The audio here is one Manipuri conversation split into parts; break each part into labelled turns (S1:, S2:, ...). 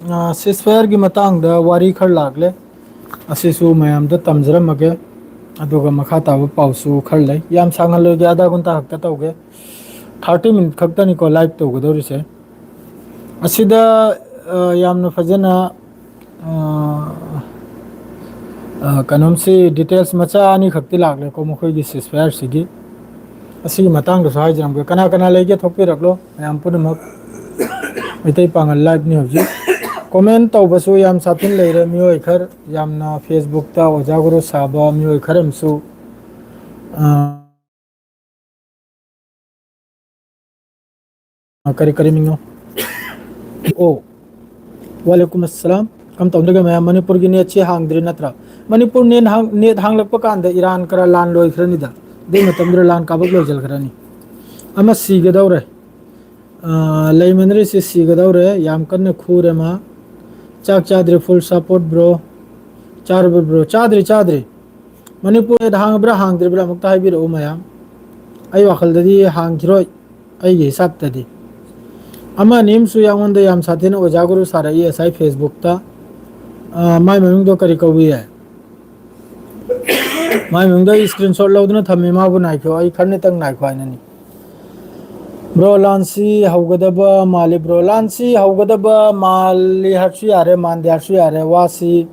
S1: ꯁꯤꯁꯐꯥꯌꯔ ꯒꯤ ꯃꯇꯥꯡꯗ ꯋꯥꯔꯤ ꯈꯔ ꯂꯥꯛꯂꯦ ꯑꯁꯤꯁꯨ ꯃꯌꯥꯝꯗ ꯇꯝꯖꯔꯝꯃꯒꯦ ꯑꯗꯨꯒ ꯃꯈꯥ ꯇꯥꯕ ꯄꯥꯎꯁꯨ ꯈꯔ ꯂꯩ ꯌꯥꯝ ꯁꯥꯡꯍꯜꯂꯣꯏꯒꯦ ꯑꯙꯥ ꯒꯨꯟꯇꯥ ꯈꯛꯇ ꯇꯧꯒꯦ 30 ꯃꯤꯅꯤꯠ ꯈꯛꯇꯅꯤꯀꯣ ꯂꯥꯏꯚ ꯇꯧꯒꯗꯧꯔꯤꯁꯦ ꯑꯁꯤꯗ ꯌꯥꯝꯅ ꯐꯖꯅ ꯀꯩꯅꯣꯝꯁꯤ ꯗꯤꯇꯦꯜꯁ ꯃꯆꯥ ꯑꯅꯤꯈꯛꯇꯤ ꯂꯥꯛꯂꯦꯀꯣ ꯃꯈꯣꯏꯒꯤ ꯁꯤꯁꯐꯥꯌꯔꯁꯤꯒꯤ ꯑꯁꯤꯒꯤ ꯃꯇꯥꯡꯗꯁꯨ ꯍꯥꯏꯖꯔꯝꯒꯦ ꯀꯅꯥ ꯀꯅꯥ ꯂꯩꯒꯦ ꯊꯣꯛꯄꯤꯔꯛꯂꯣ ꯃꯌꯥꯝ ꯄꯨꯝꯅꯃꯛ ꯃꯩꯇꯩ ꯄꯥꯉꯜ ꯂꯥꯏꯚꯅꯤ ꯍꯧꯖꯤꯛ ꯀꯣꯃꯦꯟ ꯇꯧꯕꯁꯨ ꯌꯥꯝ ꯁꯥꯊꯤꯟ ꯂꯩꯔꯦ ꯃꯤꯑꯣꯏ ꯈꯔ ꯌꯥꯝꯅ ꯐꯦꯁꯕꯨꯛꯇ ꯑꯣꯖꯥ ꯒꯨꯔꯨ ꯁꯥꯕ ꯃꯤꯑꯣꯏ ꯈꯔ ꯑꯃꯁꯨ ꯀꯔꯤ ꯀꯔꯤ ꯃꯤꯡꯅꯣ ꯑꯣ ꯋꯥꯂꯩꯀꯨꯝ ꯑꯁꯂꯥꯝ ꯀꯝ ꯇꯧꯗꯧꯔꯤꯒꯦ ꯃꯌꯥꯝ ꯃꯅꯤꯄꯨꯔꯒꯤ ꯅꯦꯠꯁꯤ ꯍꯥꯡꯗ꯭ꯔꯤ ꯅꯠꯇ꯭ꯔꯥ ꯃꯅꯤꯄꯨꯔ ꯅꯦꯠ ꯍꯥꯡꯂꯛꯄ ꯀꯥꯟꯗ ꯏꯔꯥꯟ ꯈꯔ ꯂꯥꯟ ꯂꯣꯏꯈ꯭ꯔꯅꯤꯗ ꯑꯗꯨꯏ ꯃꯇꯝꯗꯨꯗ ꯂꯥꯟ ꯀꯥꯕꯛ ꯂꯣꯏꯁꯤꯟꯈ꯭ꯔꯅꯤ ꯑꯃ ꯁꯤꯒꯗꯧꯔꯦ ꯂꯩꯃꯟꯗ꯭ꯔꯤꯁꯤ ꯁꯤꯒꯗꯧꯔꯦ ꯌꯥꯝ ꯀꯟꯅ ꯈꯨꯔꯦ ꯃꯥ ꯆꯥꯛ ꯆꯥꯗ꯭ꯔꯤ ꯐꯨꯜ ꯁꯞꯄꯣꯔꯠ ꯕ꯭ꯔꯣ ꯆꯥꯔꯕ ꯕ꯭ꯔꯣ ꯆꯥꯗ꯭ꯔꯤ ꯃꯅꯤꯄꯨꯔ ꯅꯦꯠ ꯍꯥꯡꯉꯕ꯭ꯔꯥ ꯍꯥꯡꯗ꯭ꯔꯤꯕ꯭ꯔꯥ ꯑꯃꯨꯛꯇ ꯍꯥꯏꯕꯤꯔꯛꯎ ꯃꯌꯥꯝ ꯑꯩ ꯋꯥꯈꯜꯗꯗꯤ ꯍꯥꯡꯈꯤꯔꯣꯏ ꯑꯩꯒꯤ ꯍꯤꯁꯥꯞꯇꯗꯤ ꯑꯃ ꯑꯅꯤ ꯑꯃꯁꯨ ꯑꯩꯉꯣꯟꯗ ꯌꯥꯝ ꯁꯥꯊꯤꯅ ꯑꯣꯖꯥ ꯒꯨꯔꯨ ꯁꯥꯔꯛꯏ ꯉꯁꯥꯏ ꯐꯦꯁꯕꯨꯛꯇ ꯃꯥꯏ ꯃꯃꯤꯡꯗꯣ ꯀꯔꯤ ꯀꯧꯏ ꯌꯥꯏ ꯃꯥꯏ ꯃꯅꯨꯡꯗ ꯏꯁꯀ꯭ꯔꯤꯟ ꯁꯣꯠ ꯂꯧꯗꯨꯅ ꯊꯝꯃꯤ ꯃꯥꯕꯨ ꯅꯥꯏꯈꯣ ꯑꯩ ꯈꯔꯅꯤꯇꯪ ꯉꯥꯏꯈꯣ ꯍꯥꯏꯅꯅꯤ ꯕ꯭ꯔꯣ ꯂꯥꯟꯁꯤ ꯍꯧꯒꯗꯕ ꯃꯥꯜꯂꯤ ꯕ꯭ꯔꯣ ꯂꯥꯟꯁꯤ ꯍꯧꯒꯗꯕ ꯃꯥꯜꯂꯤ ꯍꯥꯏꯕꯁꯨ ꯌꯥꯔꯦ ꯃꯥꯟꯗꯦ ꯍꯥꯏꯕꯁꯨ ꯌꯥꯔꯦ ꯋꯥꯁꯤ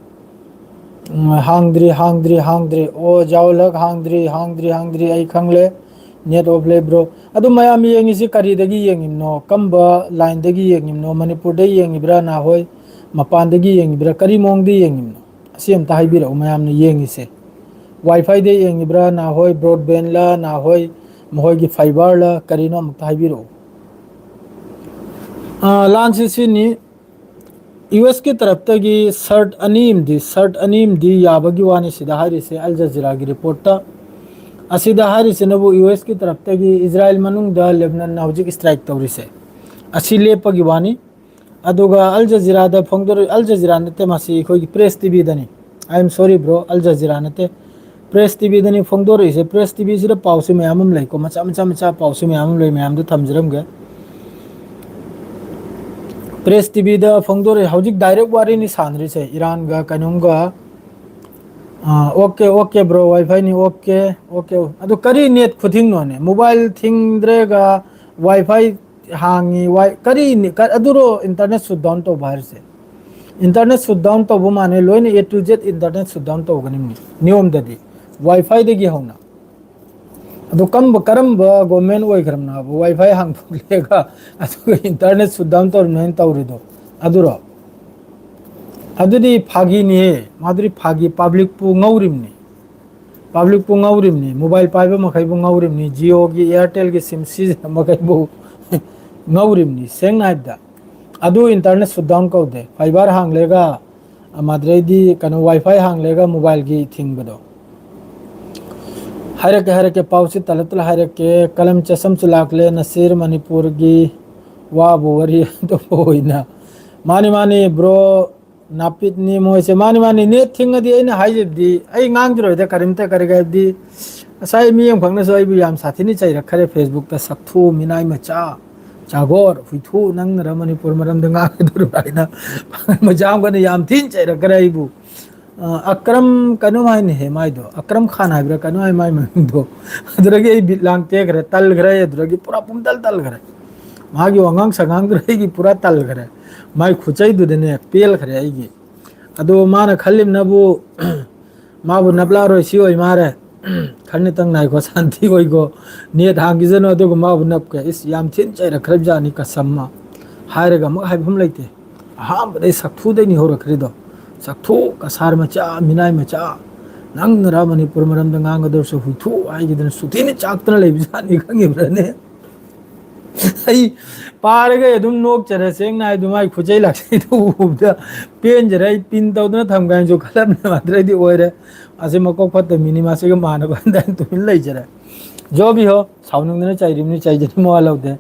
S1: ꯍꯥꯡꯗ꯭ꯔꯤ ꯑꯣ ꯖꯥꯎꯂꯛ ꯍꯥꯡꯗ꯭ꯔꯤ ꯑꯩ ꯈꯪꯂꯦ ꯅꯦꯠ ꯑꯣꯐ ꯂꯩꯕ꯭ꯔꯣ ꯑꯗꯨ ꯃꯌꯥꯝ ꯌꯦꯡꯉꯤꯁꯤ ꯀꯔꯤꯗꯒꯤ ꯌꯦꯡꯉꯤꯕꯅꯣ ꯀꯔꯝꯕ ꯂꯥꯏꯟꯗꯒꯤ ꯌꯦꯡꯉꯤꯕꯅꯣ ꯃꯅꯤꯄꯨꯔꯗ ꯌꯦꯡꯉꯤꯕ꯭ꯔꯥ ꯅꯍꯣꯏ ꯃꯄꯥꯟꯗꯒꯤ ꯌꯦꯡꯉꯤꯕ꯭ꯔꯥ ꯀꯔꯤ ꯃꯑꯣꯡꯗ ꯌꯦꯡꯉꯤꯕꯅꯣ ꯑꯁꯤ ꯑꯃꯇ ꯍꯥꯏꯕꯤꯔꯛꯎ ꯃꯌꯥꯝꯅ ꯌꯦꯡꯉꯤꯁꯦ ꯋꯥꯏꯐꯥꯏꯗ ꯌꯦꯡꯉꯤꯕ꯭ꯔꯥ ꯅꯍꯣꯏ ꯕ꯭ꯔꯣꯗꯕꯦꯟꯂ ꯅꯍꯣꯏ ꯃꯈꯣꯏꯒꯤ ꯐꯥꯏꯕꯔꯂ ꯀꯔꯤꯅꯣ ꯑꯃꯨꯛꯇ ꯍꯥꯏꯕꯤꯔꯛꯎ ꯂꯥꯟꯁꯤ ꯁꯤꯅꯤ ꯌꯨ ꯑꯦꯁꯀꯤ ꯇꯔꯞꯇꯒꯤ ꯁꯔꯠ ꯑꯅꯤ ꯑꯃꯗꯤ ꯌꯥꯕꯒꯤ ꯋꯥꯅꯤ ꯁꯤꯗ ꯍꯥꯏꯔꯤꯁꯦ ꯑꯜ ꯖꯖꯤꯔꯥꯒꯤ ꯔꯤꯄꯣꯔꯠꯇ ꯑꯁꯤꯗ ꯍꯥꯏꯔꯤꯁꯤꯅꯕꯨ ꯌꯨ ꯑꯦꯁꯀꯤ ꯇꯔꯞꯇꯒꯤ ꯏꯖ꯭ꯔꯥꯏꯜ ꯃꯅꯨꯡꯗ ꯂꯦꯕꯅꯟꯅ ꯍꯧꯖꯤꯛ ꯏꯁꯇ꯭ꯔꯥꯏꯛ ꯇꯧꯔꯤꯁꯦ ꯑꯁꯤ ꯂꯦꯞꯄꯒꯤ ꯋꯥꯅꯤ ꯑꯗꯨꯒ ꯑꯜ ꯖꯖꯤꯔꯥꯗ ꯐꯣꯡꯗꯣꯔꯛꯏ ꯑꯜ ꯖꯖꯤꯔꯥ ꯅꯠꯇꯦ ꯃꯁꯤ ꯑꯩꯈꯣꯏꯒꯤ ꯄ꯭ꯔꯦꯁ ꯇꯤꯚꯤꯗꯅꯤ I am sorry bro all ꯖꯖꯤꯔꯥ ꯅꯠꯇꯦ ꯄ꯭ꯔꯦꯁ ꯇꯤꯚꯤꯗꯅꯤ ꯐꯣꯡꯗꯣꯔꯛꯏꯁꯦ ꯄ꯭ꯔꯦꯁ ꯇꯤꯚꯤꯁꯤꯗ ꯄꯥꯎꯁꯦ ꯃꯌꯥꯝ ꯑꯃ ꯂꯩꯀꯣ ꯃꯆꯥ ꯄꯥꯎꯁꯦ ꯃꯌꯥꯝ ꯑꯃ ꯂꯩ ꯃꯌꯥꯝꯗꯣ ꯊꯝꯖꯔꯝꯒꯦ ꯄ꯭ꯔꯦꯁ ꯇꯤꯚꯤꯗ ꯐꯣꯡꯗꯣꯔꯛꯏ ꯍꯧꯖꯤꯛ ꯗꯥꯏꯔꯦꯛ ꯋꯥꯔꯤꯅꯤ ꯁꯥꯟꯅꯔꯤꯁꯦ ꯏꯔꯥꯟꯒ ꯀꯩꯅꯣꯝꯒ ꯑꯣꯀꯦ ꯕ꯭ꯔꯣ ꯋꯥꯏꯐꯥꯏꯅꯤ ꯑꯣꯀꯦ ꯑꯗꯨ ꯀꯔꯤ ꯅꯦꯠ ꯈꯨꯊꯤꯡꯅꯣꯅꯦ ꯃꯣꯕꯥꯏꯜ ꯊꯤꯡꯗ꯭ꯔꯦꯒ ꯋꯥꯏꯐꯥꯏ ꯍꯥꯡꯉꯤ ꯀꯔꯤꯅꯤ ꯑꯗꯨꯔꯣ ꯏꯟꯇꯔꯅꯦꯠ ꯁꯨꯠ ꯗꯥꯎꯟ ꯇꯧꯕ ꯍꯥꯏꯔꯤꯁꯦ ꯏꯟꯇꯔꯅꯦꯠ ꯁꯨꯠ ꯗꯥꯎꯟ ꯇꯧꯕ ꯃꯥꯥꯟꯅꯩ ꯂꯣꯏꯅ ꯑꯦ ꯇꯨ ꯖꯦꯠ ꯏꯟꯇꯔꯅꯦꯠ ꯁꯨꯠ ꯗꯥꯎꯟ ꯇꯧꯒꯅꯤ ꯅꯤꯌꯣꯝꯗꯗꯤ ꯋꯥꯏꯐꯥꯏꯗꯒꯤ ꯍꯧꯅ ꯑꯗꯨ ꯀꯔꯝꯕ ꯒꯣꯔꯃꯦꯟ ꯑꯣꯏꯈ꯭ꯔꯕꯅꯣꯕ ꯋꯥꯏꯐꯥꯏ ꯍꯥꯡꯗꯣꯛꯂꯦꯒ ꯑꯗꯨꯒ ꯏꯟꯇꯔꯅꯦꯠ ꯁꯨꯠ ꯗꯥꯎꯟ ꯇꯧꯔꯤꯅꯦꯅ ꯇꯧꯔꯤꯗꯣ ꯑꯗꯨꯔꯣ ꯑꯗꯨꯗꯤ ꯐꯥꯒꯤꯅꯤꯍꯦ ꯃꯥꯗꯨꯗꯤ ꯐꯥꯒꯤ ꯄꯥꯕ꯭ꯂꯤꯛꯄꯨ ꯉꯧꯔꯤꯕꯅꯤ ꯃꯣꯕꯥꯏꯜ ꯄꯥꯏꯕ ꯃꯈꯩꯕꯨ ꯉꯧꯔꯤꯕꯅꯤ ꯖꯤꯑꯣꯒꯤ ꯏꯌꯥꯔꯇꯦꯜꯒꯤ ꯁꯤꯝ ꯁꯤꯖꯤꯟꯅꯕ ꯃꯈꯩꯕꯨ ꯉꯧꯔꯤꯕꯅꯤ ꯁꯦꯡꯅ ꯍꯥꯏꯕꯗ ꯑꯗꯨ ꯏꯟꯇꯔꯅꯦꯠ ꯁꯨꯠ ꯗꯥꯎꯟ ꯀꯧꯗꯦ ꯐꯥꯏꯕꯔ ꯍꯥꯡꯂꯦꯒ ꯃꯗꯩꯗꯤ ꯀꯩꯅꯣ ꯋꯥꯏꯐꯥꯏ ꯍꯥꯡꯂꯦꯒ ꯃꯣꯕꯥꯏꯜꯒꯤ ꯊꯤꯡꯕꯗꯣ ꯍꯥꯏꯔꯛꯀꯦ ꯄꯥꯎꯁꯤ ꯇꯜꯂ ꯍꯥꯏꯔꯛꯀꯦ ꯀꯂꯝ ꯆꯦꯁꯝꯁꯨ ꯂꯥꯛꯂꯦ ꯅꯁꯤꯔ ꯃꯅꯤꯄꯨꯔꯒꯤ ꯋꯥꯕꯨ ꯋꯥꯔꯤ ꯑꯇꯣꯞꯄ ꯑꯣꯏꯅ ꯃꯥꯅꯤ ꯕ꯭ꯔꯣ ꯅꯥꯄꯤꯠꯅꯤ ꯃꯣꯏꯁꯦ ꯃꯥꯅꯤ ꯅꯦꯠ ꯊꯤꯡꯉꯗꯤ ꯑꯩꯅ ꯍꯥꯏꯖꯕꯗꯤ ꯑꯩ ꯉꯥꯡꯈꯤꯔꯣꯏꯗ ꯀꯔꯤꯝꯇ ꯀꯔꯤ ꯍꯥꯏꯕꯗꯤ ꯉꯁꯥꯏ ꯃꯤ ꯑꯃꯈꯛꯅꯁꯨ ꯑꯩꯕꯨ ꯌꯥꯝ ꯁꯥꯊꯤꯅ ꯆꯩꯔꯛꯈ꯭ꯔꯦ ꯐꯦꯁꯕꯨꯛꯇ ꯁꯛꯊꯨ ꯃꯤꯅꯥꯏ ꯃꯆꯥ ꯖꯥꯒꯣꯔ ꯍꯨꯏꯊꯨ ꯅꯪꯅꯔ ꯃꯅꯤꯄꯨꯔ ꯃꯔꯝꯗ ꯉꯥꯡꯒꯗꯧꯔꯤꯕ ꯍꯥꯏꯅ ꯃꯆꯥ ꯑꯃꯈꯛꯅ ꯌꯥꯝ ꯊꯤꯅ ꯆꯩꯔꯛꯈ꯭ꯔꯦ ꯑꯩꯕꯨ ꯑꯀ꯭ꯔꯝ ꯀꯩꯅꯣꯝ ꯍꯥꯏꯅꯤꯍꯦ ꯃꯥꯏꯗꯣ ꯑꯀ꯭ꯔꯝ ꯈꯥꯟ ꯍꯥꯏꯕ꯭ꯔꯥ ꯀꯩꯅꯣ ꯍꯥꯏ ꯃꯥꯏ ꯃꯃꯤꯡꯗꯣ ꯑꯗꯨꯗꯒꯤ ꯑꯩ ꯕꯤꯠ ꯂꯥꯡ ꯇꯦꯛꯈ꯭ꯔꯦ ꯇꯜꯈ꯭ꯔꯦ ꯑꯗꯨꯗꯒꯤ ꯄꯨꯔꯥ ꯄꯨꯡꯇꯜ ꯇꯜꯈ꯭ꯔꯦ ꯃꯥꯒꯤ ꯋꯥꯉꯥꯡ ꯁꯉꯥꯡꯗꯨꯗ ꯑꯩꯒꯤ ꯄꯨꯔꯥ ꯇꯜꯈ꯭ꯔꯦ ꯃꯥꯏ ꯈꯨꯆꯩꯗꯨꯗꯅꯦ ꯄꯦꯜꯈ꯭ꯔꯦ ꯑꯩꯒꯤ ꯑꯗꯣ ꯃꯥꯅ ꯈꯜꯂꯤꯕꯅꯕꯨ ꯃꯥꯕꯨ ꯅꯞꯂꯛꯑꯔꯣꯏ ꯁꯤ ꯑꯣꯏ ꯃꯥꯜꯂꯦ ꯈꯔꯅꯤꯇꯪ ꯉꯥꯏꯈꯣ ꯁꯥꯟꯇꯤ ꯑꯣꯏꯈꯣ ꯅꯦꯠ ꯍꯥꯡꯈꯤꯁꯅꯨ ꯑꯗꯨꯒ ꯃꯥꯕꯨ ꯅꯞꯀꯦ ꯏꯁ ꯌꯥꯝ ꯊꯤꯅ ꯆꯩꯔꯛꯈ꯭ꯔꯕꯖꯥꯠꯅꯤ ꯀꯁꯝꯃ ꯍꯥꯏꯔꯒ ꯑꯃꯨꯛ ꯍꯥꯏꯐꯝ ꯂꯩꯇꯦ ꯑꯍꯥꯟꯕꯗꯩ ꯁꯛꯊꯨꯗꯩꯅꯤ ꯍꯧꯔꯛꯈ꯭ꯔꯤꯗꯣ ꯆꯛꯊꯨ ꯀꯁꯥꯔ ꯃꯆꯥ ꯃꯤꯅꯥꯏ ꯃꯆꯥ ꯅꯪꯅꯔ ꯃꯅꯤꯄꯨꯔ ꯃꯔꯝꯗ ꯉꯥꯡꯒꯗꯧꯔꯁꯨ ꯍꯨꯏꯊꯨ ꯍꯥꯏꯈꯤꯗꯅ ꯁꯨꯊꯤꯅ ꯆꯥꯛꯇꯅ ꯂꯩꯕꯖꯥꯠꯅꯤ ꯈꯪꯉꯤꯕ꯭ꯔꯅꯦ ꯑꯩ ꯄꯥꯔꯒ ꯑꯗꯨꯝ ꯅꯣꯛꯆꯔ ꯁꯦꯡꯅ ꯍꯥꯏꯗꯣ ꯃꯥꯏ ꯈꯨꯆꯩ ꯂꯥꯛꯆꯩꯗꯨ ꯎꯕꯗ ꯄꯦꯟꯖꯔꯦ ꯑꯩ ꯄꯤꯟ ꯇꯧꯗꯅ ꯊꯝꯒꯥꯏꯅꯁꯨ ꯈꯜꯂꯝꯃꯦ ꯑꯗꯨꯗꯩꯗꯤ ꯑꯣꯏꯔꯦ ꯑꯁꯤ ꯃꯀꯣꯛ ꯐꯠꯇ ꯃꯤꯅꯤ ꯃꯥꯁꯤꯒ ꯃꯥꯟꯅꯕ ꯍꯟꯗꯅ ꯇꯨꯃꯤꯟ ꯂꯩꯖꯔꯦ ꯖꯣꯕꯤꯍꯣ ꯁꯥꯎꯅꯤꯡꯗꯅ ꯆꯩꯔꯤꯕꯅꯤ ꯆꯩꯖꯅꯤ ꯃꯋꯥ ꯂꯧꯗꯦ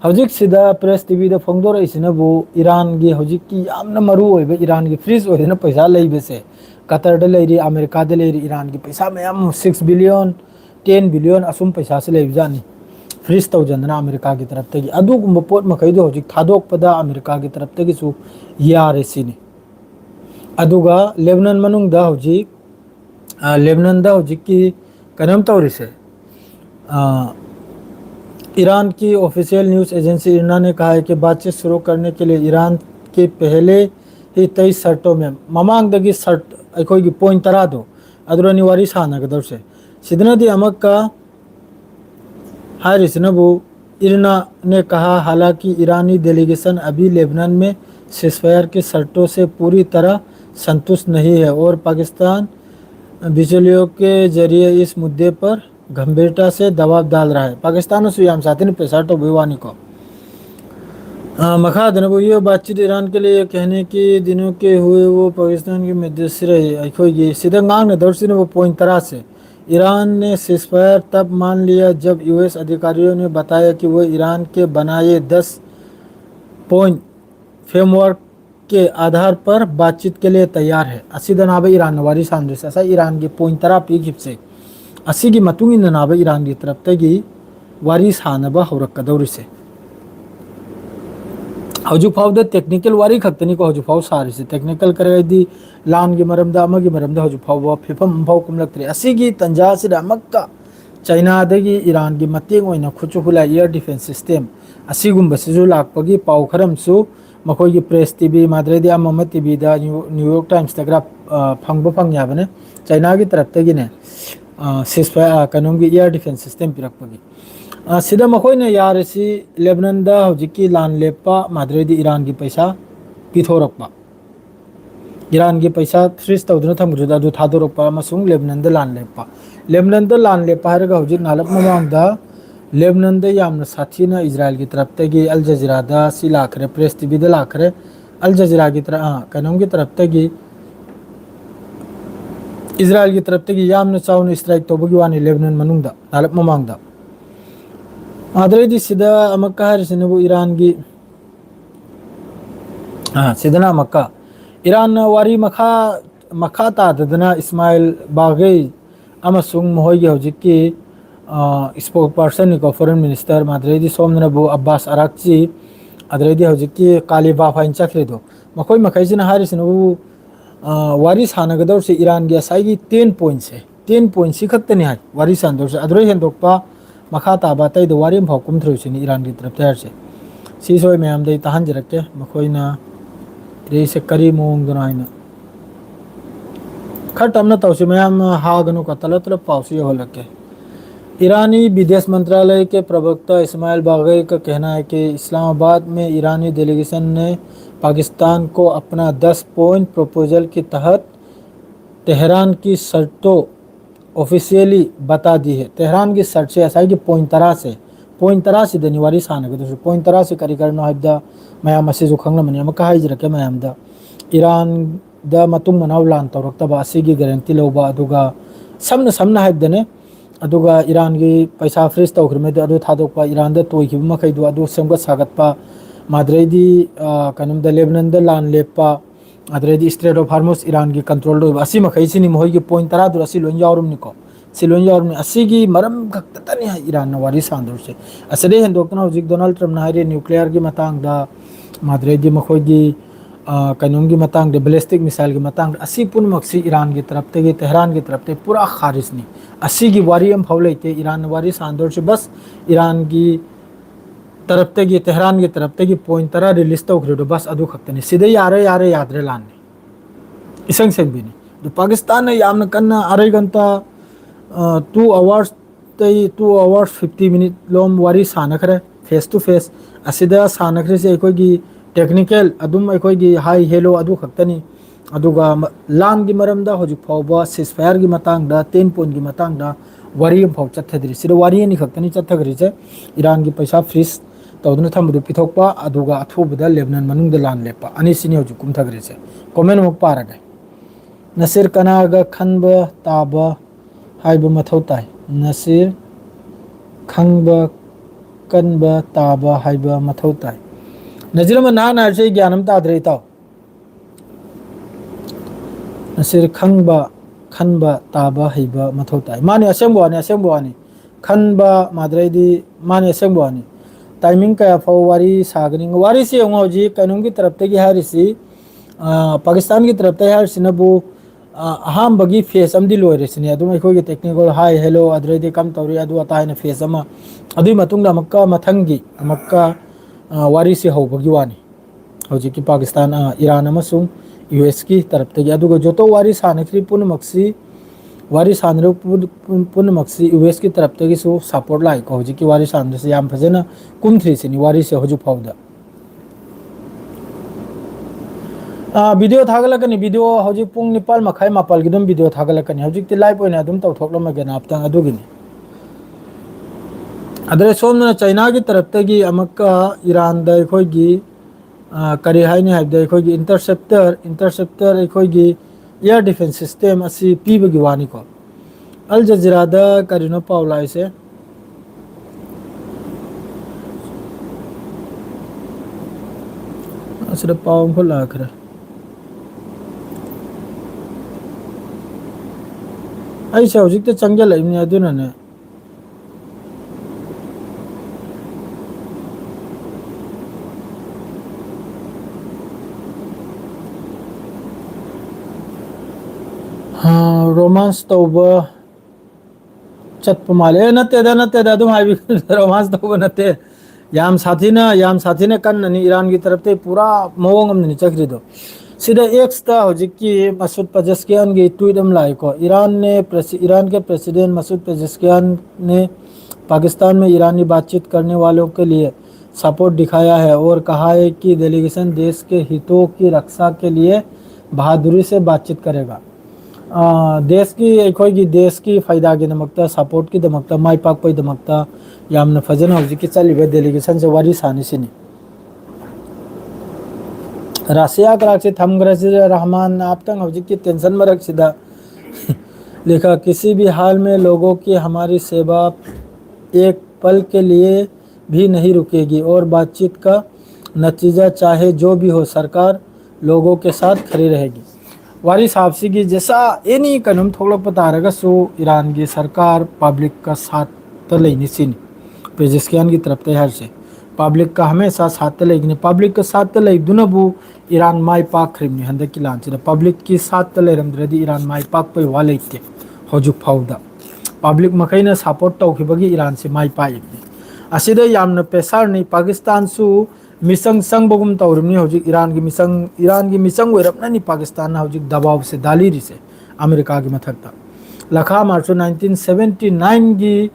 S1: ꯍꯧꯖꯤꯛꯁꯤꯗ ꯄ꯭ꯔꯦꯁ ꯇꯤꯚꯤꯗ ꯐꯣꯡꯗꯣꯔꯛꯏꯁꯤꯅꯕꯨ ꯏꯔꯥꯟꯒꯤ ꯍꯧꯖꯤꯛꯀꯤ ꯌꯥꯝꯅ ꯃꯔꯨ ꯑꯣꯏꯕ ꯏꯔꯥꯟꯒꯤ ꯐ꯭ꯔꯤꯖ ꯑꯣꯏꯗꯅ ꯄꯩꯁꯥ ꯂꯩꯕꯁꯦ ꯀꯇꯔꯗ ꯂꯩꯔꯤ ꯑꯃꯦꯔꯤꯀꯥꯗ ꯂꯩꯔꯤ ꯏꯔꯥꯟꯒꯤ ꯄꯩꯁꯥ ꯃꯌꯥꯝ 6 ꯕꯤꯂꯤꯌꯟ 10 ꯕꯤꯂꯤꯌꯟ ꯑꯁꯨꯝ ꯄꯩꯁꯥꯁꯤ ꯂꯩꯕꯖꯥꯠꯅꯤ फ्रीज तौजनना अमेरिका की तरफ तगी अदुगुम्ब पोट मखैदो हौजिक थादोकपदा अमेरिका की तरफ तगी सु यारे सिनी अदुगा लेबनान मनुंगदा हौजिक लेबनान दा हौजिक की कनम तौरिसे ईरान की ऑफिशियल न्यूज़ एजेंसी इरना ने कहा है कि बातचीत शुरू करने के लिए ईरान के पहले ही 23 शर्तों में ममांगदगी शर्त अखोगी पॉइंट तरा दो अदुरनी वारी सानगदौसे सिदनदी अमक्का हारिसनबु इरना ने कहा हालांकि ईरानी डेलीगेशन अभी लेबनान में सीज़फायर की शर्तों से पूरी तरह संतुष्ट नहीं है और पाकिस्तान बिचौलियों के जरिए इस मुद्दे पर गंभीरता से दबाव डाल रहा है पाकिस्तान सुयाम साथी पेशा तो भिवानी को मखादनबु ये बातचीत ईरान के लिए कहने के दिनों के हुए वो पाकिस्तान की मध्यस्थी रही अखोगी सीधा गांग दौड़सी वो पॉइंट तरह से ईरान ने सीज़फायर तब मान लिया जब यूएस अधिकारियों ने बताया कि वो ईरान के बनाए 10 पॉइंट फ्रेमवर्क के आधार पर बातचीत के लिए तैयार है असीदनाब ईरान वारी सांद्रिस ऐसा ईरान की पॉइंट तरह पी हिप्से असीगी मतुंग इननाब ईरान की तरफ तगी वारी सानब हौरक्कदौरिसे हजू फाउद टेक्निकल वारी खक्तनी को हजू फाउ सारिसे टेक्निकल करेदी लान की मरमदा अमगी मरमदा हजू फाउ फिफम फाउ कुमलक्तरे असीगी तंजा सिदा मक्का चाइना दगी ईरान की मतेंग ओइना खुचु हुला एयर डिफेंस सिस्टम असीगुम बसिजु लाकपगी पाउ खरमसु मखोगी प्रेस टीवी माद्रेदी अमम टीवी दा न्यूयॉर्क टाइम्स तगरा फंगबो फंग याबने चाइना की तरफ तगिने सीज़फायर कनोंगी एयर डिफेंस सिस्टम पिरकपगी सिदा मखोइने यारसी लेबनान दा हौजिकी लान लेपा माद्रेदी ईरान की पैसा पिथोरकपा ईरान की पैसा फ्रीज तौदुना थमगुदा अदु थादोरकपा अमसुंग लेबनान दा लान लेपा हरगा हौजिक नालप ममांगदा लेबनान दा यामना साथीना इजराइल की तरफ तगी अल जजीरा दा सी लाखरे प्रेस टीवी दा लाखरे अल जजीरा की तरफ कनोंग की तरफ तगी इजराइल की तरफ तगी यामना चाउन स्ट्राइक तौबगी वानी लेबनान मनुंगदा नालप ममांगदा आदरेदी सिदा अमक्का हरिसनबु ईरान की सिदना मक्का ईरान वारी मखा तादना इस्माइल बागई अमसुंग मोहई हौजिकी स्पोक पर्सन को फॉरेन मिनिस्टर माद्रेदी सोमनबु अब्बास अराक्ची अदरेदी हौजिकी कालीबा फाइन चखरेदो मखोई मखैसिना हरिसनबु वारी सानगदौर से ईरान की असाई 10 पॉइंट से 10 पॉइंट से खक्तनी है वारी सानदौर से अदरे हेंदोकपा मखा ताबा तैद वारी भाव कुमथ्रोसिनी ईरान की तरफ तैयार से सीसोय मैम दे तहंजरके मखोइना रेसे करी मोंगदना आइना खटमना तौसे मैम हागनु का तलतल पाउसी होलके ईरानी विदेश मंत्रालय के प्रवक्ता इस्माइल बागई का कहना है कि इस्लामाबाद में ईरानी डेलीगेशन ने पाकिस्तान को अपना 10 पॉइंट प्रपोजल के तहत तेहरान की शर्तों ऑफिशियली बता दी है तेहरान की शर्त से ऐसा है कि पॉइंट तरह से दनिवारी सानगदो पॉइंट तरह से करी करनो हाइदा मैम असे जो खंगलमनि अमका हाइजरके मैम दा ईरान दा मतुंग मनाव लान तौरक्तबा असिगी गारंटी लौबा अदुगा समना हाइदने अदुगा ईरान की पैसा फ्रीज तौख्रमेद अदु थादोकपा ईरान दा तोइखिब मखैदु अदु सेमगत सागतपा माद्रेदी कनम दा लेबनान दा लान लेपा अदरेदी स्ट्रेट ऑफ हार्मोस ईरान की कंट्रोल दो असी मखैसिनी मोहई की पॉइंट तरा दु असी लोन यावरुमनिको सिलोन यावरुमनि असिगी मरम खक्ततनी है ईरान वारी सांदोर से असरे हेंदोकना हौजिक डोनाल्ड ट्रम्प नाइरे न्यूक्लियर की मतंग दा माद्रेदी मखोगी कनम की मतंग दे बैलिस्टिक मिसाइल की मतंग असी पुनमक्सी ईरान की तरफ ते तेहरान की तरफ ते पूरा खारिजनी असिगी वारी हम फौलेते ईरान वारी सांदोर से बस ईरान की तरफ तगी तेहरान की तरफ तगी पॉइंट तरह रिलीज तौख्रेदो बस अदु खक्तनी सिदे यारे याद्रे लाने इसंग सेंबिनी दो पाकिस्तान ने यामना कन्ना आरे घंटा 2 आवर्स 50 मिनट लोम वारी सानखरे फेस टू फेस असिदा सानखरे से अखोगी टेक्निकल अदुम अखोगी हाई हेलो अदु खक्तनी अदुगा लान की मरमदा होजिक फाउबा सीज़फायर की मतंगदा 10 पॉइंट की मतंगदा वारी फाउ चथद्री सिदा वारी नि खक्तनी चथग्रीजे ईरान की पैसा फ्रीज तौदुना थमदु पिथोकपा अदुगा अथुबदा लेबनान मनुंग द लान लेपा अनिसिनी होजिक कुमथग्रीजे कमेंट मुक पारगे नसीर कनागा खनब ताबा हाइबा मथौ ताई नसीर खंब कनब ताबा हाइबा मथौ ताई नजीरमा ना नारसे ज्ञानम ताद्रे ताव नसीर खंब खनब ताबा हाइबा मथौ ताई माने असेंबो आने खनबा माद्रैदी माने सेंबवानी टाइमिंग कया फाउ वारी सागनी वारी से होजी कानून की तरफ तक हारिसी पाकिस्तान की तरफ तक हारिसिनबु अहम बगी फेस अमदी लोइरेसिने अदुम अखोगी टेक्निकल हाय हेलो अद्रैदी कम तौरी अदु अतायना फेस अमा अदुई मतुंगदा मक्का मथंगी मक्का वारी से होबगी वानी होजी की पाकिस्तान ईरान अमसुंग यूएस की तरफ तक अदुगा जोतो वारी सानखरी पुनमक्सी वारी सानरो पुनमक्सी यूएस की तरफ तक सु सपोर्ट लाई को होजी की वारी सानरो से याम फजना कुमथ्री सिनी वारी से होजु फाउदा वीडियो थागलकनी वीडियो होजी पुंग निपाल मखाई मापल गिदम वीडियो थागलकनी होजी ति लाइव ओइना अदुम तौथोक्लमगेना आपतंग अदुगिनी अदरे सोमना चाइना की तरफ तगी अमक्का ईरान दा अखोगी करी हाइनी हाइबदा अखोगी इंटरसेप्टर अखोगी एयर डिफेंस सिस्टम असी पीबगी वानी को अल जजीरा दा करिनो पाउलाइसे असरे पाउम को लाखरे ऐसे हौजिक चंगे लैमने अदुनने हाँ रोमांस तौबा चटप माले नते अदुम हाइबी रोमांस तौबा नते याम साथीना कन्ननी ईरान की तरफ ते पूरा मवंग अमनि चक्रिदो सिदा एक्स ता होजिकी मसूद पेजेस्कियान की ट्वीट अम लाइको ईरान के प्रेसिडेंट मसूद पेजेस्कियान ने पाकिस्तान में ईरानी बातचीत करने वालों के लिए सपोर्ट दिखाया है और कहा है कि डेलीगेशन देश के हितों की रक्षा के लिए बहादुरी से बातचीत करेगा देश की फायदा की दमकता सपोर्ट की दमकता माई पाक दमकता यामना फजन होजिकी चलिबे डेलीगेशन से वारी सानिसिनी राशिया कराची थमग्रजी रहमान आपतंग होजिकी टेंशन मरक सिदा लिखा किसी भी हाल में लोगों की हमारी सेवा एक पल के लिए भी नहीं रुकेगी और बातचीत का नतीजा चाहे जो भी हो सरकार लोगों के साथ खड़ी रहेगी वारी साहब की जैसा एनी कनुम थोड़ा पता रहेगा सो ईरान की सरकार पब्लिक का साथ तो लेनी सी पेजिस्कियान की तरफ तैयार से पब्लिक का हमेशा साथ लेगी पब्लिक का साथ ले दुनबू ईरान माई पाक खरीबनी हंदक की लांच पब्लिक की साथ लेरमद्रदी ईरान माई पाक पे वाले हौजुक फाउदा पब्लिक मखैना सपोर्ट तौखिबगी ईरान से माई पाइबनी असिदा यामना पेसार नहीं पाकिस्तान सु मिसंग संगबगुम तौरमनी हौजिक ईरान की मिसंग ओइरपनानी पाकिस्तान हौजिक दबाव से दालीरी से अमेरिका की मथकता लखा मार्च 1979 की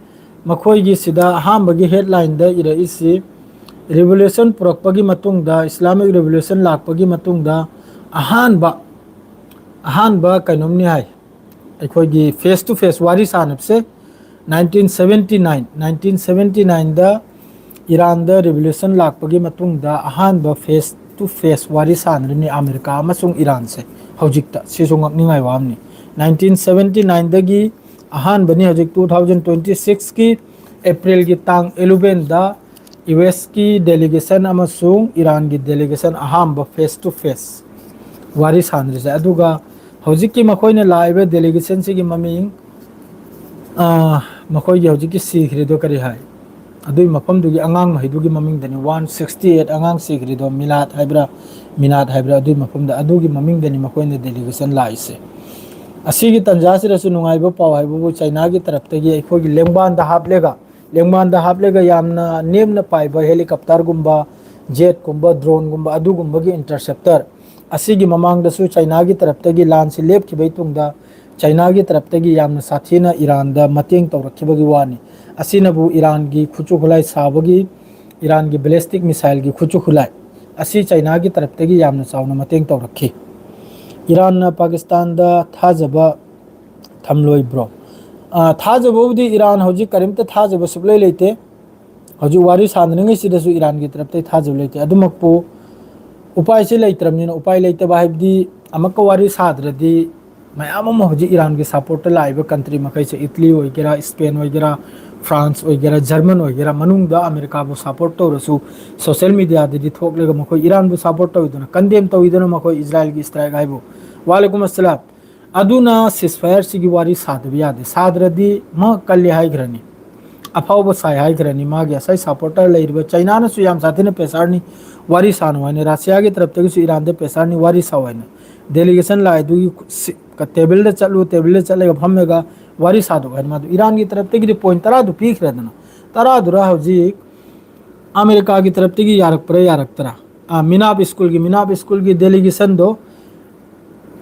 S1: मखोई सिदा अहांबगी हेडलाइन दा इरइसी रिवोल्यूशन पुरक्पगी मतुंगदा इस्लामिक रिवोल्यूशन लाकपगी मतुंगदा अहानबा कइनोमनी हाय अखोई फेस टू फेस वारी सानब से 1979 दा ईरान दा रिवोल्यूशन लाकपगी मतुंगदा अहानबा फेस टू फेस वारी सानरनी अमेरिका अमसुंग ईरान से हौजिकता सिसुंग निंगाई वामनी 1979 दगी अहानबनी हौजिक 2026 की अप्रैल की तांग 11 दा यूएस की डेलीगेशन अमसुंग ईरान की डेलीगेशन अहानबा फेस टू फेस वारी सानरिसे अदुगा हौजिक की मखोइने लाइबे डेलीगेशन सिगी ममिंग मखोई हौजिक की सीखरिदो करी हाय अदुई मफमदुगी अंगांग महिदुगी ममिंगदनी 168 अंगांग सीखरिदो मिलाद हाइब्रा अदुई मफमदा अदुगी ममिंगदनी मखोइने डेलीगेशन लाइसे असीगी तंजासिरसु नुंगाइबो पाव हाइबो चाइना की तरफ तगी अखोगी लेंगबान दा हापलेगा यामना नेमना पाइबा हेलीकॉप्टर गुंबा जेट गुंबा ड्रोन गुंबा अदुगुंबगी इंटरसेप्टर असीगी ममांगदसु चाइना की तरफ तगी लान से लेपखिबै तुंगदा चाइना की तरफ तगी यामना साथीना ईरान दा मतेंग तौरखिबगी वानी असीनबु ईरान की खुचु खुलाई साबगी ईरान की बैलिस्टिक मिसाइल की खुचु खुलाई असी चाइना की तरफ तगी यामना चावना मतेंग तौरखि ईरान पाकिस्तान दा थाजबा थमलोई ब्रो थाजबुदी ईरान हौजी करिमता थाजब सुबले लेते हौजी वारी सानरिंगै सिदसु ईरान की तरफ तै थाजब लेते अदुमकपो उपाय से लेतरमनिना उपाय लेतबा हाइबदी अमक वारी साद्रदी मयाम अमा हौजी ईरान की सपोर्ट लाइबा कंट्री मखै से इटली ओइगेरा स्पेन ओइगेरा फ्रांस ओइगेरा जर्मन ओइगेरा मनुंगदा अमेरिका बु सपोर्ट तौरसु सोशल मीडिया दि थोकलेगा मखै ईरान बु सपोर्ट तौइदना कंडेम तौइदना मखै इजराइल की स्ट्राइक हाइबो वालेकुम अस्सलाम अदुना सिसफायर सिगी वारी सादबि यादे साद्रदी म कल्ले हाइग्रनी अफाव साई हाइग्रनी मागे असai सपोर्टर लेरिबा चाइना न सुयाम साथी न पेसारनी वारी सानवाने रशिया की तरफ तक ईरान दे पेसारनी वारी सावाने डेलीगेशन लाए दु का टेबल दे चलू टेबल दे चलेगा फम्मेगा वारी सादो है मादु ईरान की तरफ तक पॉइंट तरा दु पीख रहदना तरा दुरा हौजी अमेरिका की तरफ तक यारक पर यारक तरा मिनाप स्कूल की डेलीगेशन दो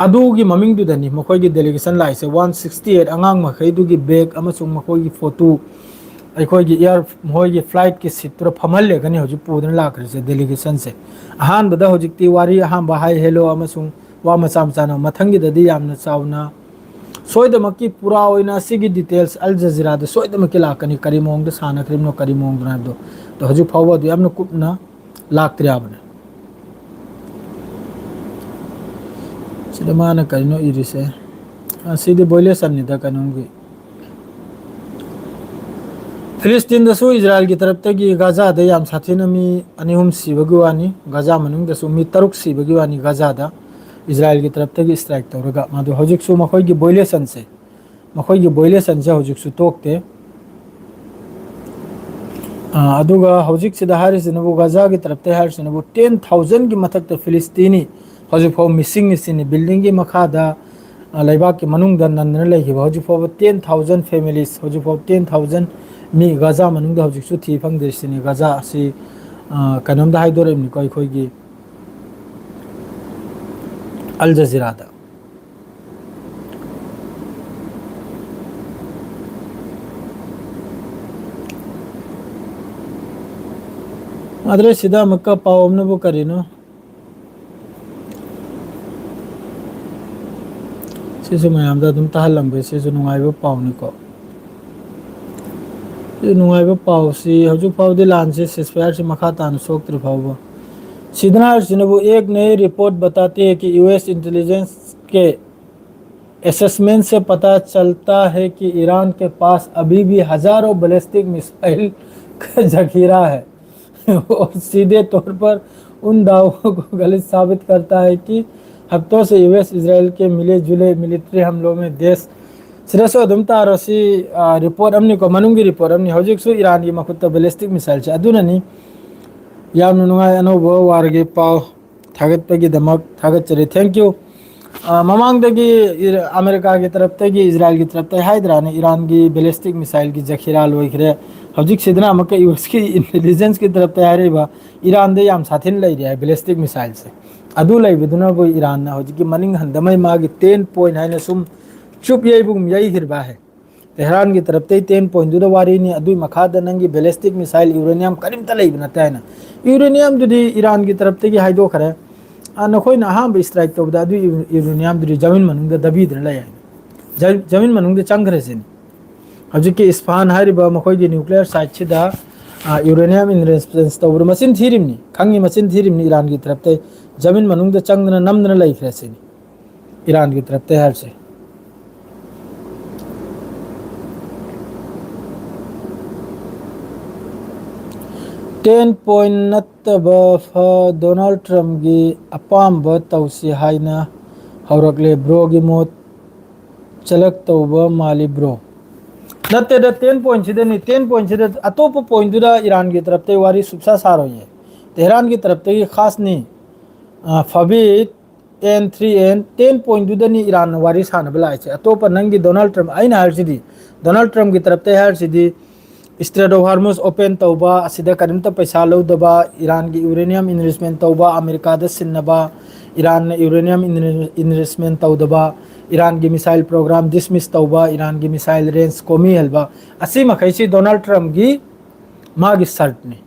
S1: अदुगी ममिंग दुदनी मखोई की डेलीगेशन लाइसे 168 अंगांग मखै दुगी बैग अमसुंग मखोई की फोटो अखोई एयर मोई फ्लाइट की सीट पर फमल गनी हजु पुदन लाखरसे डेलीगेशन से अहान बदा हजिकती वारी अहान बाहाई हेलो अमसुंग वा मचा मचाना मथंगी ददी यामना चावना सोयदमकी पूरा ओइना सिगी डिटेल्स अल जजीरा द सोयदमकी लाकनी करी मोंग द साना क्रिमनो करी मोंग ना दो तो हजु फावो दु यामना कुपना लाक्त्रियाबने सिदमाना करिनो इरिसे सिदि बोले सन्निदा कनुंगी फिलिस्तीन दसु इजराइल की तरफ तक गाजा द याम साथीन मी अनिहुम सिबगी वानी गाजा मनुंग दसु मी तरुक सिबगी वानी गाजा द इजराइल की तरफ तक स्ट्राइक तौरगा मादु हजिकसु मखोई की बोइलेसन से हजिकसु तोकते अदुगा हजिक सिदा हारिसिनबु गाजा की तरफ ते हारिसिनबु 10,000 की मथक त फिलिस्तीनी हजिफो मिसिंग निसिनी बिल्डिंग की मखादा लाइबा के मनुंग द नंदन लेखिबा हजिफो 10,000 फैमिलीज हजिफो 10,000 मी गाजा मनुंग द हजिकसु थी फंगदेसिनी गाजा असि कनम द हाइदोरमनि कोई कोई की अल जजीरा दा आदरे सीधा मक्का पावमनबु करिनो सिसु मयामदा दुम ताहलंबे सिसु नुंगाइबो पावनिको नुंगाइबो पावसी हजु पावदे लानसे सिसफायर से मखा तान सोक्त्र पावबो सिदना सिनबु एक नई रिपोर्ट बताती है कि यूएस इंटेलिजेंस के असेसमेंट से पता चलता है कि ईरान के पास अभी भी हजारों बैलिस्टिक मिसाइल का जखीरा है और सीधे तौर पर उन दावों को गलत साबित करता है कि हफ्तों से यूएस इजराइल के मिले जुले मिलिट्री हमलों में देश सिरसो दुमता रसी रिपोर्ट हमने को मनुंगी रिपोर्ट हमने हजिकसु ईरान की मखुत्ता बैलिस्टिक मिसाइल से अदुननी याम नुंगाई अनोबो वारगे पाव थागतपगी दमक थागतचरी थैंक यू ममांगदगी अमेरिका की तरफ तगी इजराइल की तरफ तगी हाइदराने ईरान की बैलिस्टिक मिसाइल की जखीरा लोइखरे हजिक सिदना मके यूएस की इंटेलिजेंस की तरफ तैयारीबा ईरान दे याम साथिन लई रे बैलिस्टिक मिसाइल से अदु लई बिदुना बो ईरान ना हजिक मनिंग हंदमय मागी 10 पॉइंट है सुम चुप येबुम यई हिरबा है तेहरान की तरफ ते 10 पॉइंट दुदा वारी नि अदुई मखाद नंगी बैलिस्टिक मिसाइल यूरेनियम करिम त लई बनता है ना यूरेनियम दुदी ईरान की तरफ ते हाइदो खरे नखोई ना हां स्ट्राइक तौबदा अदु यूरेनियम दुदी जमीन मनुंग दबी दन लय जमीन मनुंग चंगरे सिन हजिक के इस्फान हारिबा मखोई की न्यूक्लियर साइट सिदा यूरेनियम इनरेस्पेंस तौर मसिन थीरिमनी खंगी मसिन थीरिमनी ईरान की तरफ ते जमीन मनुंग चंगना नमदन लई खरे सिन ईरान की तरफ ते हर से 10 point नत्तबा डोनाल्ड ट्रम्प की अपाम तौसी हाइना हौरकले ब्रो की मौत चलक तौब माली ब्रो नत्ते 10 पॉइंट सिदनी 10 पॉइंट सिद अतोप पॉइंट दुदा ईरान की तरफ ते वारी सुबसा सारो ये तेहरान की तरफ ते खास नी फबीत N3N 10 पॉइंट दुदनी ईरान वारी सान बलाय छे अतोप नंगी डोनाल्ड ट्रम्प आइना हर सिदी डोनाल्ड ट्रम्प की तरफ ते हर सिदी स्ट्रेट ऑफ हार्मुज ओपन तौबा असिदा करिमत पैसा लौदबा ईरान की यूरेनियम इन्वेस्टमेंट तौबा अमेरिका द सिन्नबा ईरान ने यूरेनियम इन्वेस्टमेंट तौदबा ईरान की मिसाइल प्रोग्राम डिसमिस तौबा ईरान की मिसाइल रेंज कोमी हलबा असि मखैसी डोनाल्ड ट्रम्प की मागी सर्ट ने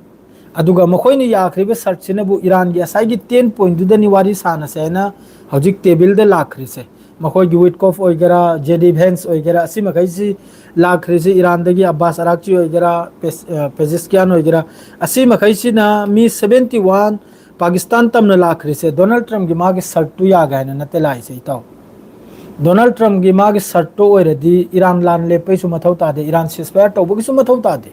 S1: अदुगा मखोइनी याखरिबे सर्ट सिनबु ईरान की असाई की 10 पॉइंट दुदनी वारी सानसेना हजिक टेबल दे लाखरिसे मखोई की विटकॉफ ओइगरा जेडी भेंस ओइगरा असि मखैसी लाखरिसे ईरान दगी अब्बास अराक्ची ओइगरा पेजिस्कियान ओइगरा असि मखैसी ना मी 71 पाकिस्तान तमना लाखरिसे डोनाल्ड ट्रम्प की मागी सर्ट तु या गायना नते लाइसे इताव डोनाल्ड ट्रम्प की मागी सर्ट तो ओइरदी ईरान लान ले पैसु मथौ तादे ईरान सिस्फायर तौबगी सु मथौ तादे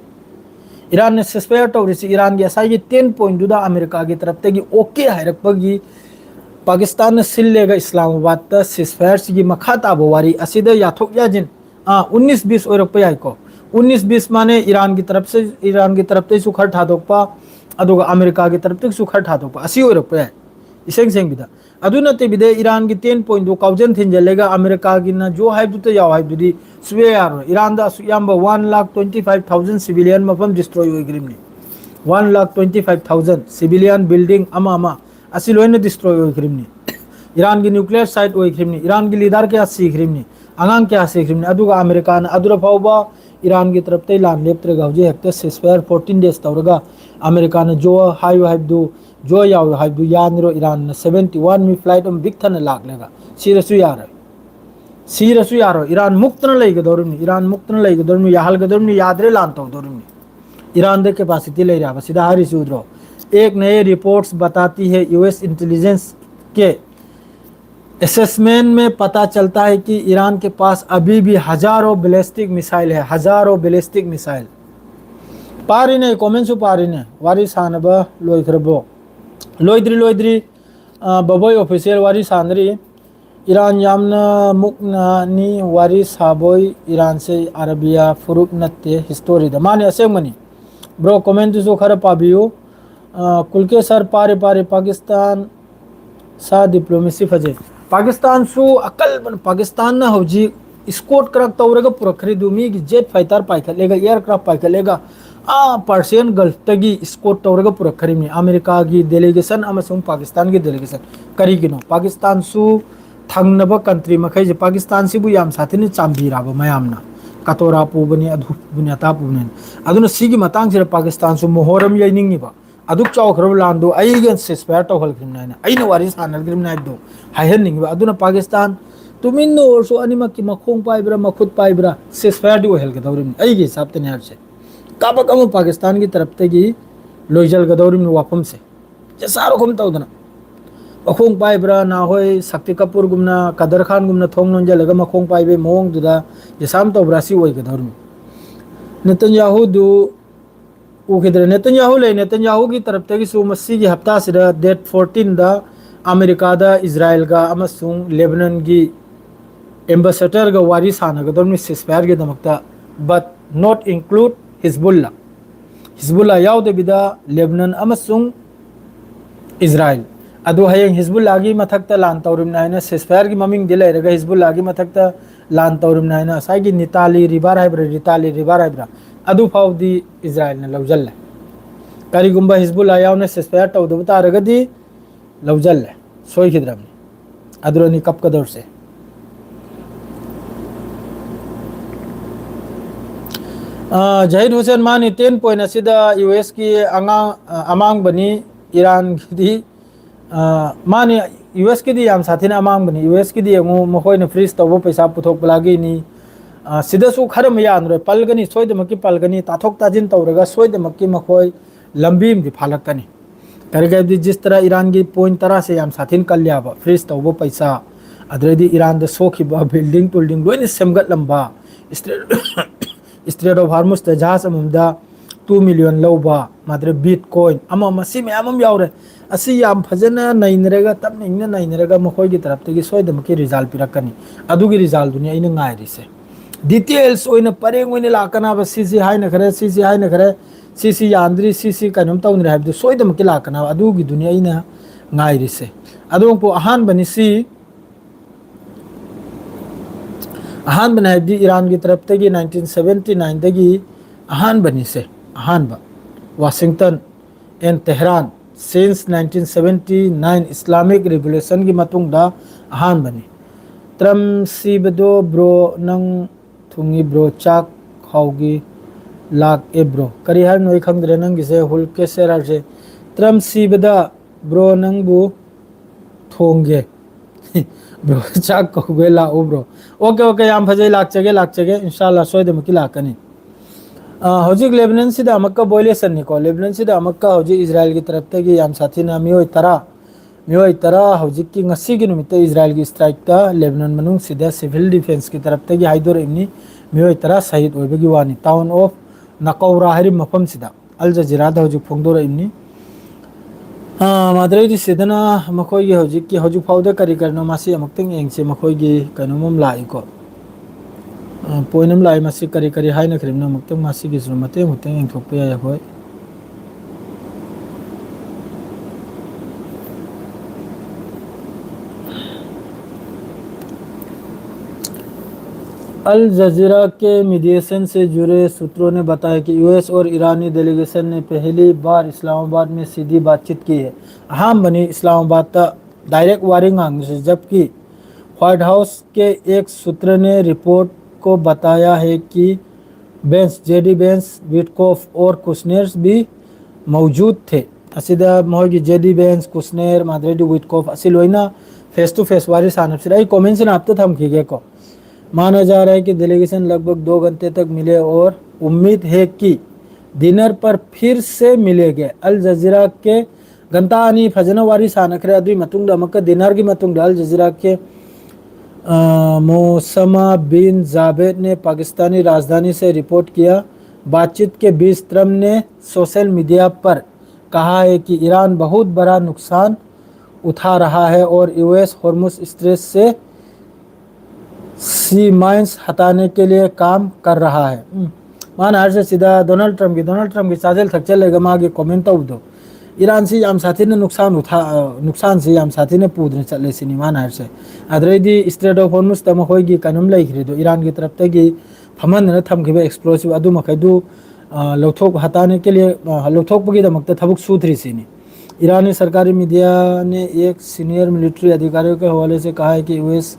S1: ईरान ने सिस्फायर तौरिसे ईरान की असाई 10 पॉइंट दुदा अमेरिका की तरफ तगी ओके हायरकपगी पाकिस्तान ने सिल्लेगा इस्लामाबाद त सिस्फायर की मखा ताबो वारी असिदा याथोक याजिन 19-20 ओरक याइको 19-20 माने ईरान की तरफ से खर थादोकपा अदुगा अमेरिका की तरफ से खर थादोकपा असी ओरप है इसेंग सेंग बिदा अदु नते बिदे ईरान की 10 पॉइंट दो काउजन थिंजलेगा अमेरिका की ना जो हाइब दुते याव हाइब दुदी सुवे यारो ईरान दा सुयाम 1,25,000 सिविलियन मफम डिस्ट्रॉय हुई ग्रिमनी 1,25,000 सिविलियन बिल्डिंग अमा अमा असी लोइन डिस्ट्रॉय हुई ग्रिमनी ईरान की न्यूक्लियर साइट हुई ग्रिमनी ईरान की लीडर के सी ग्रिमनी आंगांग क्या सी ग्रिमनी अदुगा अमेरिका ना अदुरा फाउबा ईरान की तरफ ते लान लेप्तरेगा हजे हेक्टर सिस्फेयर 14 डेज तौरगा अमेरिका ने जो हाइव हाइब दु जो याव हाइब दु यानरो ईरान ने 71 मी फ्लाइट हम बिग थन लाग लेगा सीरसु यारो ईरान मुक्तन लेगदोरमी ईरान मुक्तन लेगदोरमी याहलगदोरमी यादरे लान तौदोरमी ईरान दे कैपेसिटी ले रहा सीधा हरी सूद्रो एक नए रिपोर्ट्स बताती है यूएस इंटेलिजेंस के असेसमेंट में पता चलता है कि ईरान के पास अभी भी हजारों बैलिस्टिक मिसाइल है हजारों बैलिस्टिक मिसाइल पारिने कमेंट्स पारिने वारी सानब लोइखरबो लोइद्री बबोई ऑफिशियल वारी सानरी ईरान यामना मुकनानी वारी साबोई ईरान से अरबिया फुरुप नत्ते हिस्टोरी द माने असेमनी ब्रो कमेंट जो खर पाबियो कुलके सर पारे पाकिस्तान सा डिप्लोमेसी फजे पाकिस्तान सु अकल बन पाकिस्तान ना हौजी स्कोट करक तौरगा पुरखरी दुमी की जेट फाइटर पाइखलेगा एयरक्राफ्ट पाइखलेगा पर्शियन गल्फ तगी स्कोट तौरगा पुरखरी में अमेरिका की डेलीगेशन अमसुंग पाकिस्तान की डेलीगेशन करीगिनो पाकिस्तान सु थंगनब कंट्री मखै पाकिस्तान सिबु याम साथिनि चांबीराबो मयामना कतोरा पुबनी अधु बुनियाता पुबनी अदुना सिगी मतंग सिर पाकिस्तान सु मोहरम याइनिंगिबा अदुक चावखरब लांदो अइगन सिस्पेयर तौहल क्रिमनाइना अइना वारी सानल क्रिमनाइदो हायहनिंगिबा अदुना पाकिस्तान तुमिनो ओरसो अनिमक की मखोंग पाइब्रा मखुद पाइब्रा सिस्पेयर दो हेल गदौरिम अइगे हिसाब तने हरसे काबक अमु पाकिस्तान की तरफ तेगी लोइजल गदौरिम वाफम से जे सारो खम तौदना मखोंग पाइब्रा ना होय शक्ति कपूर गुमना कदर खान गुमना थोंग नोंजलगा मखोंग पाइबे मोंग दुदा जेसाम तौब्रासी ओइ गदौरिम नेतन्याहू दु उखिद्रे नेतन्याहू की तरफ तगी सु मसी की हफ्ता सिदा डेट 14 दा अमेरिका दा इजराइल का अमसुंग लेबनान की एम्बेसडर का वारी सानगदौरिम सिस्पेयर के दमकता बट नॉट इंक्लूड हिजबुल्ला याउदे बिदा लेबनान अमसुंग इजराइल अदु हयंग हिजबुल्ला की मथक्ता लान तौरिम नायना सिस्पेयर की ममिंग दिले रगा हिजबुल्ला की मथक्ता लान तौरिम नायना साइगी निताली रिबार हाइब्रा अदु फाउदी इजराइल ने लौजल करीगुंबा हिजबुल्ला याउने सिस्पेयर तौदब तारगदी लौजल सोइखिद्रम अदुरनी कपकदौर से जहीद हुसैन मानी 10 पॉइंट असिदा यूएस की अमांग बनी ईरान की मानी यूएस की याम साथीना अमांग बनी यूएस की यंगो मखोयना फ्रीज तौबो पैसा पुथोक पलागिनी सिदसु खरम यानरो पलगनी सोयदमकी पलगनी ताथोक ताजिन तौरगा सोयदमकी मखोय लंबी में फालकनी करेगा जिस तरह ईरान की पॉइंट तरह से याम साथीन कल्याबा फ्रीज तौबो पैसा अदरदी ईरान द सोखिबा बिल्डिंग टुल्डिंग लोइन सेमगत लंबा स्ट्रेट ऑफ हार्मुस जहाज अमदा 2 मिलियन लौबा मात्र बिटकॉइन अमा मसी मैम यावरे असी याम फजना नैनरेगा तब नैना नैनरेगा मखोय की तरफ तगी सोयदमकी रिजल्ट पिरकनी अदुगी रिजल्ट दुनिया इन गायरिसे डिटेल्स ओइना परेंग ओइना लाकना बस सीसी हाइना खरे सीसी यान्द्री सीसी कनम तौन रे हाबदु सोयदमकी लाकना अदुगी दुनिया इन गायरिसे अदोंपो अहान बनिसी अहान बनाइबदी ईरान की तरफ तगी 1979 दगी अहान बनिसे अहान Washington and Tehran since 1979 Islamic revolution की मतुंगदा अहान बनी त्रम सीबदो ब्रो नंग थुंगी ब्रो चाक खाओगी लाख ए ब्रो करी हर नोई खंगद्रे नंग से हुल के सेरार से त्रम सीबदा ब्रो नंग बु थोंगे ब्रो चाक खाओगे लाओ ब्रो ओके याम फजे लाख चगे इंशाल्लाह सोयदमकी लाकनी हौजिक लेबनान सिदा अमक्का बोइलेसन निको लेबनान सिदा अमक्का हौजिक इजराइल की तरफ तगी याम साथीना मियोय तरा हौजिक की ngasi की नुमित इजराइल की स्ट्राइक ता लेबनान मनुंग सिदा सिविल डिफेंस की तरफ तगी हाइदोर इमनी मियोय तरा शहीद ओइबगी वानी टाउन ऑफ नकौरा हरि मफम सिदा अल जजीरा दा हौजिक फोंगदोर इमनी माद्रे सिदना मखोय की हौजिक फाउदे करी करनो मासी अमक्तंग एंगसे मखोय की कनुमम लाइको point am lai masi kari kari hai na khrim na muktang masi gi zu mate muktang eng thok pe ya hoi अल जजीरा के मीडिएशन से जुड़े सूत्रों ने बताया कि यूएस और ईरानी डेलीगेशन ने पहली बार इस्लामाबाद में सीधी बातचीत की है। अहम बनी इस्लामाबाद तक डायरेक्ट वारिंग से, जबकि व्हाइट हाउस के एक सूत्र ने रिपोर्ट को बताया है कि बेंस जेडी बेंस विटकॉफ और कुशनेर भी मौजूद थे। असिदा मोगी जेडी बेंस कुशनेर माद्रेडी विटकॉफ असी लोइना फेस टू फेस वारी सानब कमेंट से आप तो थम खीगे को माना जा रहा है कि डेलीगेशन लगभग 2 घंटे तक मिले और उम्मीद है कि डिनर पर फिर से मिलेंगे। अल जजीरा के गंतानी फजना वारी सानखरे अदुई मतुंग अमक डिनर की मतुंग अल जजीरा के मौसमा बिन जावेद ने पाकिस्तानी राजधानी से रिपोर्ट किया। बातचीत के बीच ट्रम्प ने सोशल मीडिया पर कहा है कि ईरान बहुत बड़ा नुकसान उठा रहा है और यूएस हॉर्मुज स्ट्रेस से सी माइंस हटाने के लिए काम कर रहा है। माना हर से सीधा डोनाल्ड ट्रम्प की साजिल थक चलेगा मागे कमेंट दो ईरान से याम साथी ने नुकसान से याम साथी ने पूदने चले सिनी माना हर से अदरेदी स्ट्रेट ऑफ हॉर्मुज तम होगी कानूम लेखरी दो ईरान की तरफ तक फमन ने थमखिबे एक्सप्लोसिव अदु मखैदु लौथोक हटाने के लिए लौथोकपगी दमकते थबुक सूथरी सिनी। ईरानी सरकारी मीडिया ने एक सीनियर मिलिट्री अधिकारियों के हवाले से कहा है कि यूएस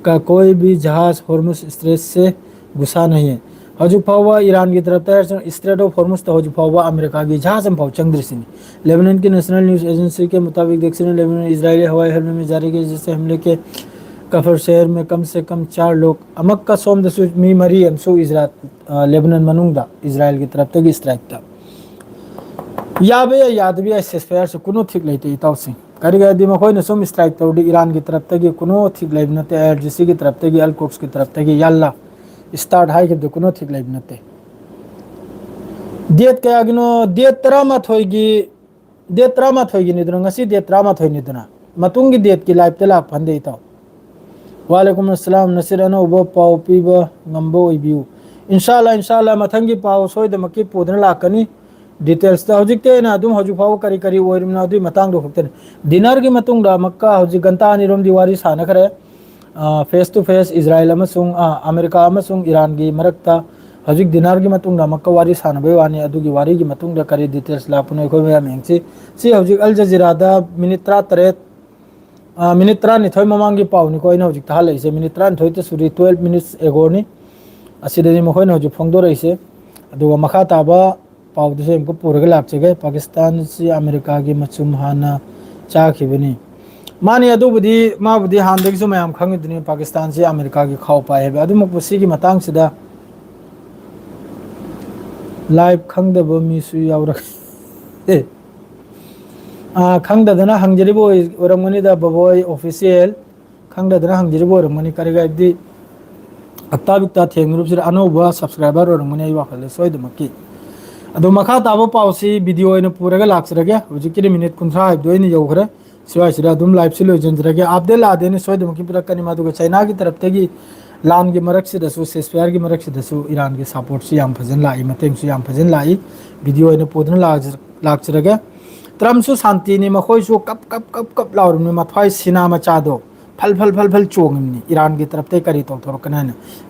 S1: का कोई भी जहाज हॉर्मुज स्ट्रेट से घुसा नहीं है। हजू फावा ईरान की तरफ तक स्ट्रेट ऑफ हॉर्मुज तो हजू फावा अमेरिका की जहाज हम फाव चंद्रसिनी। लेबनान की नेशनल न्यूज़ एजेंसी के मुताबिक दक्षिणी लेबनान इजरायली हवाई हमले में जारी किए जिससे हमले के कफर शहर में कम से कम 4 लोग अमक का सोम दसु मी मरी एमसु इजराइल लेबनान मनुंगदा इजराइल की तरफ तक स्ट्राइक था याबे याद भी सेसफायर से कुनो ठीक लेते इताउसी करिगा दी मखोय न सोम स्ट्राइक तौडी ईरान की तरफ तक कुनो ठीक लेबनते एयरजीसी की तरफ तक अल कोक्स की तरफ तक यल्ला स्टार्ट हाई के कुनो ठीक लेबनते डेट कया गिनो डेट तरामा थोइगी निद्रो ngasi डेट तरामा थोइ निदना मतुंगी डेट की लाइफ ते लाख फंदे इताउ वालेकुम अस्सलाम नसीर अनोबो पाव पीबा ngambo oibiu इंशाल्लाह मथंगी पाव सोइदमकी पुदन लाकनी डिटेल्स ता हजिकते ना दुम हजु फाव करी करी ओइरमना दुई मतंग दो खक्तन डिनर की मतुंग मक्का हजि गंता निरोम दिवारी साना खरे फेस टू फेस इजराइल अमसुंग अमेरिका अमसुंग ईरान की मरक्ता हजिक डिनर की मतुंग मक्का वारी सानबे वानी अदुगी वारी की मतुंग करी डिटेल्स लापुने को मे मेंगसी सी हजिक अल जजीरा दा मिनिट 33 मिनिट 30 ममांगी पावनी को हजिक था लैसे मिनिट 30 सुरी 12 मिनिट्स एगोनी असिदनी मखोइन हजिक फोंगदो रैसे अदुगा मखा ताबा पावदसे हमको पूरगा लाक्चगे पाकिस्तान से अमेरिका की मचुम हाना चाखिबनी मानी अदुबुदी माबुदी हानदगी सो मयाम खंगिदनी पाकिस्तान से अमेरिका की खाव पाए बे अदुमकबुसी की मतंग सिदा लाइव खंगदब मिसु यावरक खंगदना हंगजरिबो ओरमगनी दा बबोय ऑफिशियल खंगदना हंगजरिबो ओरमगनी करेगाइदी अत्ताबिकता थेंगरुप सिर अनोबा सब्सक्राइबर ओरमगनी आई वाखले सोइदमकी अदो मखा ताबो पावसी वीडियो इन पूरगा लाक्सरगे हुजिकि मिनिट 15 दोइनि यौखरे सिवाइसिरा दुम लाइव से लोजनजरगे आपदे लादेनि सोइदमकी पुरकनि मादुगा चाइना की तरफ तगी लान की मरक से दसु सेसफेयर की मरक से दसु ईरान के सपोर्ट से याम फजन लाई मतेंग से याम फजन लाई वीडियो इन पुदन लाक्सरगे ट्रम्पसु शांति नि मखोइसु कप लाउरमनि मथाइ सिना मचादो फल चोंगमनि ईरान की तरफ ते करी तोरकना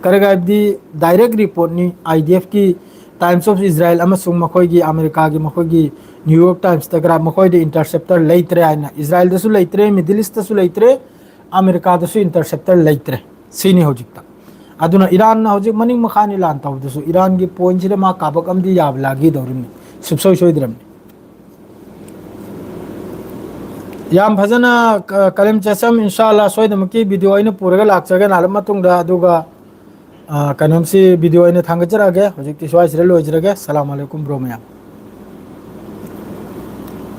S1: करगा दी डायरेक्ट रिपोर्ट नि आईडीएफ की टाइम्स ऑफ इजराइल अमसुंग मखोइगी अमेरिका की मखोइगी न्यूयॉर्क टाइम्स तकरा मखोइदे इंटरसेप्टर लेत्रे आइना इजराइल दसु लेत्रे मिडिल ईस्ट दसु लेत्रे अमेरिका दसु इंटरसेप्टर लेत्रे सिनी होजिकता अदुना ईरान ना होजिक मनिंग मखानी लान ताउ दसु ईरान की पॉइंट सिरे मा काबक अमदी याब लागी दौरिनी सुबसोय सोइद्रमनी याम फजना कलम चसम इंशाल्लाह सोइदमकी वीडियो इन पूरगा लाक्सगे नालम मतुंगदा अदुगा कनमसी वीडियो इन थांगजरागे होजिक तिसवाइसरे लोइजरागे अस्सलाम वालेकुम ब्रो मया।